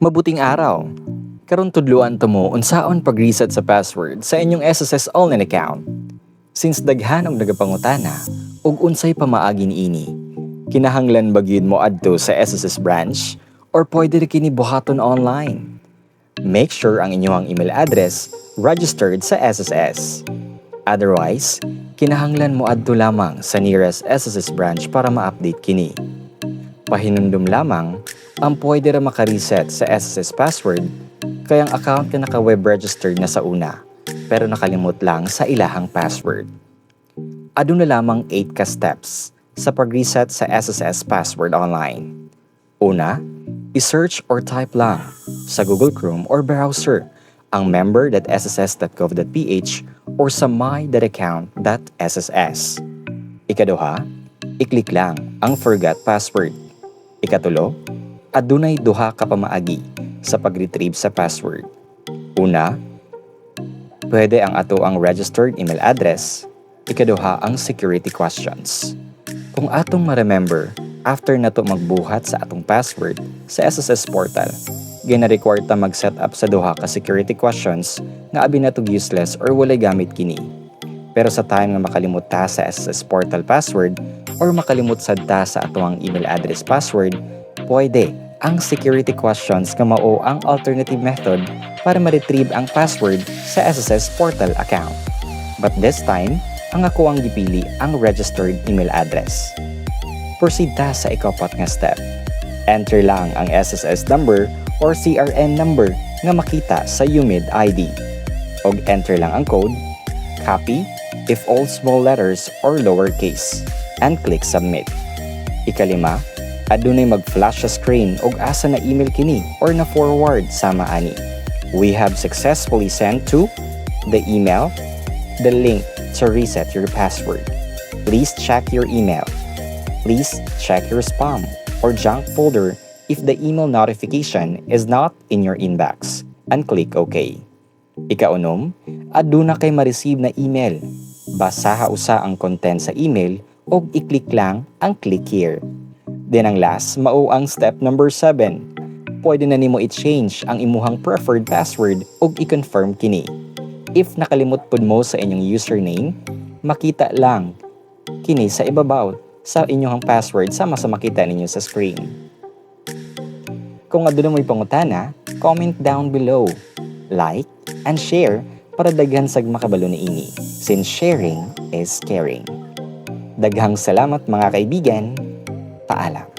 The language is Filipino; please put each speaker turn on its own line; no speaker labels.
Mabuting araw. Karon tudluan ta mo unsaon pag-reset sa password sa inyong SSS Online account. Since daghan og nagapangutana ug unsay pamaagi niini, kinahanglan ba gyud mo adto sa SSS branch or pwede ra kini buhaton online? Make sure ang inyong email address registered sa SSS. Otherwise, kinahanglan mo adto lamang sa nearest SSS branch para ma-update kini. Pahinumdum lamang ang pwede ra makareset sa SSS password kaya ang account ka naka-web registered na sa una pero nakalimot lang sa ilahang password. Aduna lamang 8 ka steps sa pag-reset sa SSS password online. Una, i-search or type lang sa Google Chrome or browser ang member.sss.gov.ph or sa my.account.sss. Ikaduha, i-click lang ang forgot password. Ikatulo, adunay duha ka pamaagi sa pag-retrieve sa password. Una, pwede ang ato ang registered email address. Ikaduha ang security questions. Kung atong ma-remember, after nato magbuhat sa atong password sa SSS portal, gina-require ta mag-set up sa duha ka security questions nga abi natog useless or walay gamit kini. Pero sa time nga makalimot ta sa SSS portal password or makalimot sad ta sa atong email address password, pwede ang security questions nga mao ang alternative method para ma-retrieve ang password sa SSS portal account. But this time, ang ako ang gipili ang registered email address. Proceed ta sa ikapat nga step. Enter lang ang SSS number or CRN number nga makita sa UMID ID. Og enter lang ang code, copy, if all small letters or lowercase, and click submit. Ikalima, adunay mag-flash sa screen og asa na email kini or na forward sama ani. We have successfully sent to the email the link to reset your password. Please check your email. Please check your spam or junk folder if the email notification is not in your inbox and click OK. Ikaunom, aduna kay ma-receive na email. Basaha usa ang content sa email og i-click lang ang click here. Then ang last, mao ang step number 7. Pwede na nimo i-change ang imuhang preferred password ug i-confirm kini. If nakalimot pud mo sa inyong username, makita lang kini sa ibabaw sa inyong password sama sa makita ninyo sa screen. Kung aduna mo'y pangutana, comment down below, like, and share para daghan sag makabalo niini. Since sharing is caring. Daghang salamat mga kaibigan. Paalam.